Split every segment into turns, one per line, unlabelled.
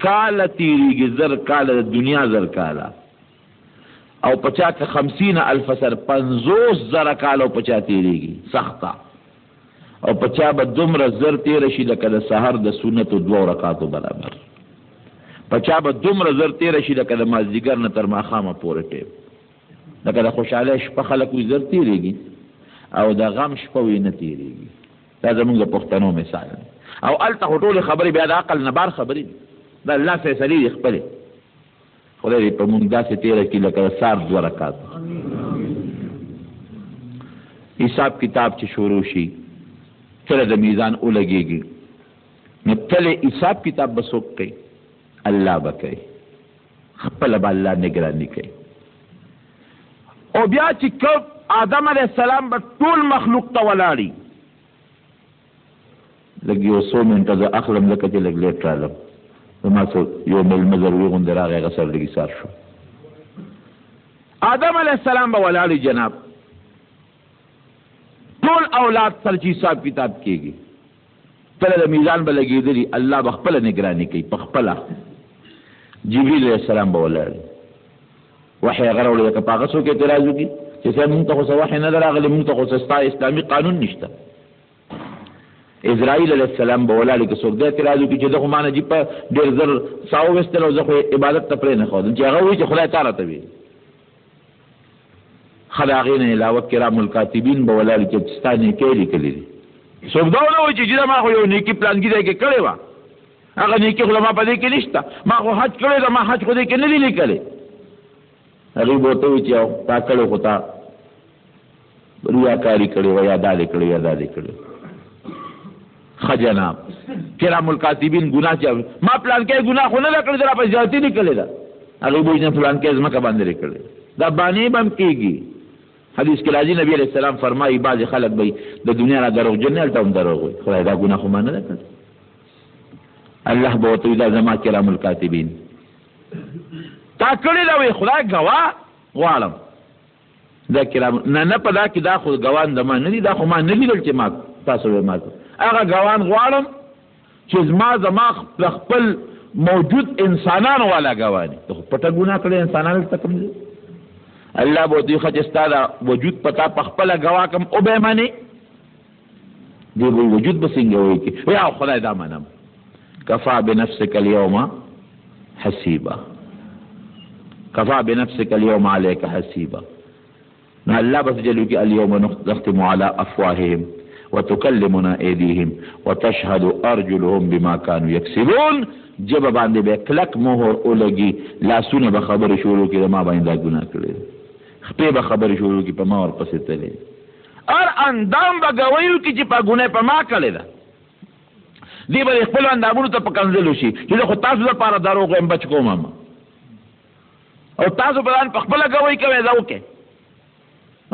کاله تیریږي، زر کاله د دنیا زر کاله، او پچا که 50,000 سر 50,000 کاله او پچا تیریږي سخته، او پچا به دومره زر تیر شي لکه د سحر د سنتو 2 رکعاتو برابر، پچا به دومره زر تیر شي لکه د مازدیګر نه تر ماښامه پورې ټیم، لکه د خوشحالۍ شپه خلک وي زر تیریږي او د غم شپه وي نه تیریږي. دا زمونږ د پښتنو مثال دی. او هلته خو ټولې خبرې بیا د عقل نه بار خبرې دي، د الله فیصلې دي خپلې. خدای دې په مونږ داسې تېره کړي لکه د سهار 2 رکعات. حساب کتاب چې شروع شي کله د میزان ولګېږي نو تلې حساب کتاب به څوک کوي؟ الله به کوي، خپله به الله نګراني کوي. او بیا چې آدم علیه السلام به ټول مخلوق ته ولاړي، لږ یو څو منټه زه اخلم ځکه چې لږ لیټ رالم، زما څه یو مېلمه ضروري غوندې راغی، هغه سره لږ ایثار شو. آدم علیه السلام به ولاړي جناب، ټول اولاد سره چې حساب کتاب کېږي، کله د میزان به لګېدلي، الله به خپله نګراني کوي په خپله. جبریل علیه السلام به ولاړي، وحی هغه راوړي، لکه په هغه څوک اعتراض وکړي چې صاحب مونږ ته خو څه وحی نه ده راغلی، مونږ ته خو څه ستا اسلامي قانون نشته. اسرائیل علیه السلام به ولاړي، که څوک دا اعتراض وکړي چې ده خو ما نجیب په ډېر زر ساه وویستل او زه خو عبادت ته پرې نه ښودم، چې هغه وایي چې خدای تا راته ویل. ښه د هغې نه علاوه کرام الکاتبین به ولاړي چې ستا نیکۍ لیکلي دي. څوک دا ونه وایي چې ما خو یو نیکي پلانګي ځای کې کړې وه، هغه نیکي خو ما په دې کې نشته، ما خو حج کړی ده، ما حج خو دې کې نه دي لیکلی. هغې به ورته وایي چې تا کړی خو تا ریاکاري کړې وه، یا دا دې کړې یا دا دې کړې. ښه جناب کرام الکاتبین ګناه چې ما پلانکی ګناه خو نه ده کړې، دا په زیاتي لیکلې ده. هغې به وایي نه پلانکی ځمکه باندې کړې، دا بانې به هم کېږي. حدیث کې راځي نبی علیہ السلام فرمایي بعضې خلک به د دنیا نه دروغجن نه، هلته هم دروغ وایي، خدای دا ګناه خو ما نه ده کړې. الله به ورته وایي دا زما کرام الکاتبین تا کړې ده، وایي خدای ګواه غواړم. دا کرام نه په دا کې دا خو ګوان د ما نه دي، دا خو ما نه لیدل چې ما تاسو وایي ما هغه ګوان غواړم چې زما خپل موجود انسانانو والا ګواني. ته خو پټه ګناه کړې انسانانو ته کوم دي؟ الله به ورته وایي چې ستا دا وجود پتا په خپله ګواه کړم او به یې منې؟ دی به وجود به څنګه وایي کې یا خدای دا منم. کفا بنفسک اليوم حسیبا، کفا بنفسک اليوم علیک حسیبا. نو الله بس جلو کی اليوم نختم على افواههم وتكلمنا ايديهم وتشهد ارجلهم بما كانوا يكسبون. جب باندې به کلک مهر اولګي، لاسونه به خبرې شروع کړي ما باندې دا ګناه کړی، خپې به خبرې شروع کړي په ما ورپسې تللی، هر اندام به ګویي وکړي چې په ګناه په ما کړې ده. دی به خپلو اندامونو ته په کنځلو شي چې زه خو تاسو لپاره دروغ وایم بچ کوم، او تاسو به ځان په خپله ګویي کوئ دا وکړئ.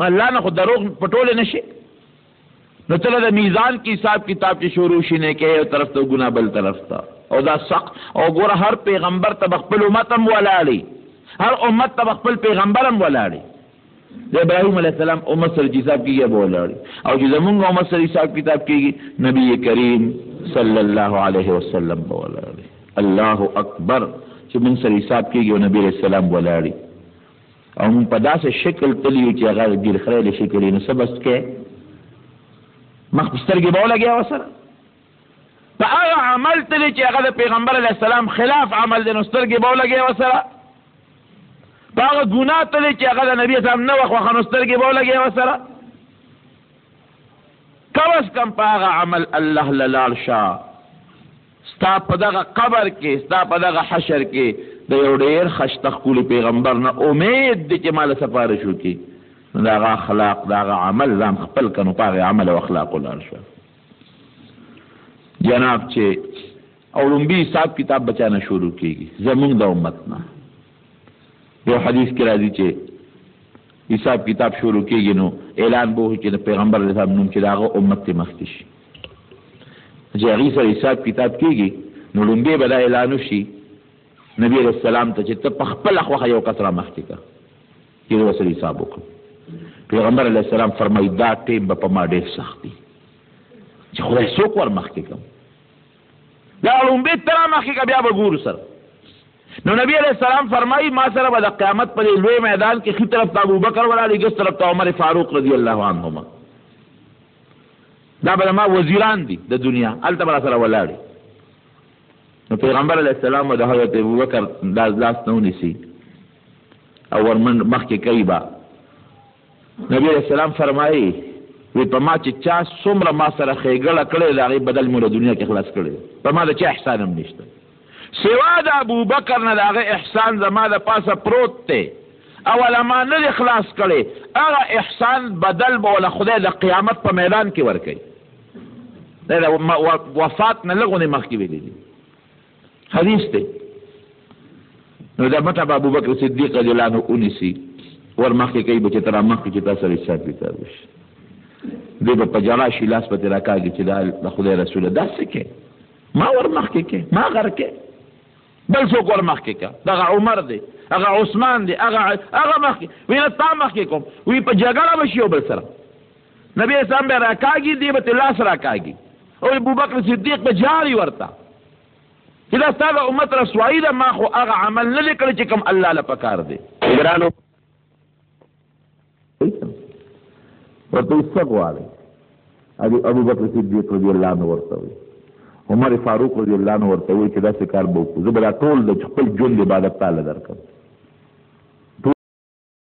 الله نه خو دروغ پټولی نه شي. نو تله د میزان کې حساب کتاب چې شروع شي نیکۍ یو طرف ته ګناه بل طرف ته، او دا سخت. او ګوره هر پیغمبر ته به خپل امت هم ولاړي، هر امت ته به خپل پیغمبر هم ولاړي. د ابراهیم علیه السلام امت سره چې حساب کېږي به ولاړي، او چې زمونږ امت سره حساب کتاب کېږي نبی کریم صلی الله علیه وسلم به ولاړي. الله اکبر چې مونږ سره حساب کېږي او نبی علیه السلام ولاړي، او مونږ په داسې شکل تلي یو چې هغه ډېر خریل شکل یې نو څه بس کې مخ په سترګې به ولګیا ورسره په هغه عمل تلي چې هغه د پیغمبر علیه السلام خلاف عمل دی، نو سترګې به ولګیا ورسره. په هغه ګناه تلي چې هغه د نبي اسلام نه وه خوښه، نو سترګې به ولګیا ورسره. کم از کم په هغه عمل الله له لاړ شه. ستا په دغه قبر کې، ستا په دغه حشر کې د یو ډېر خشته ښکلي پیغمبر نه امید دی چې ما له سفارش وکړي، نو د هغه اخلاق د هغه عمل ځان خپل که نو په هغې عمل او اخلاقو لاړ شه جناب. چې او لومبي حساب کتاب به چا نه شروع کېږي زمونږ د امت نه. یو حدیث کې راځي چې حساب کتاب شروع کېږي نو اعلان به وشي چې د پیغمبر علیه السلام نوم چې د هغه امت ته مخکې شي، چې هغې سره حساب کتاب کېږي نو لومبی به دا اعلان وشي نبی علیه السلام ته چې ته په خپله خوښه یو کس را مخکې کړه چې زه ورسره حساب وکړم. پیغمبر علیه السلام فرمایي دا ټیم به په ما ډېر سخت دي چې خدای څوک ور مخکې کړم. دا لومبی ته را مخکې کړه، بیا به ګورو سره نو نبی علیہ السلام فرمایي ما سره به د قیامت په لوی میدان کې خې طرف ته ابوبکر ولاړ ګس طرف ته عمر فاروق رضی الله عنهما دا به ما وزیران دي د دنیا هلته به سره ولاړ. نو پیغمبر علیہ السلام د حضرت ابوبکر لاس نه ونیسي او ورمن مخکې کوي با. نبی علیہ السلام فرمایي وی په ما چې چا څومره ما سره ښېګړه کړې د هغې بدل مو له دنیا کې خلاص کړی په ما د چا احسان هم نشته سوا د ابوبکر نه د هغه احسان زما د پاسه پروت دی اوله ما نه دی خلاص کړی هغه احسان بدل به وله خدای د قیامت په میدان کې ورکوي. دا د وفات نه لږ غونې مخکې ویلي دي حدیث دی. نو دا مټه به ابوبکر صدیق رضی الله عنه ونیسي ور مخکې کوي به چې ته را مخکې چې تا سره حساب کتاب وشي دی به په جلا شي لاس به ترې راکاږي چې دا د خدای رسوله داسې کې ما ور مخکې کې ما غر کې بل څوک ور مخکې که دغه عمر دی هغه عثمان دی هغه مخکې وی نه تا مخکې کوم وی په جګړه به شي یو بل سره نبی اسلام به راکاږي دی به ترې لاس راکاږي او ابوبکر صدیق به جاري ورته چې دا ستا د امت رسوایي ده ما خو هغه عمل نه دی کړی چې کوم الله له پکار دی. ګرانو ورته څه غواړئ ابوبکر صدیق رضی الله عنه ورته وایي عمر فاروق رضی الله عنه ورته وایي چې داسې کار به وکړو زه به دا ټول د خپل ژوند عبادت تعالی درکړم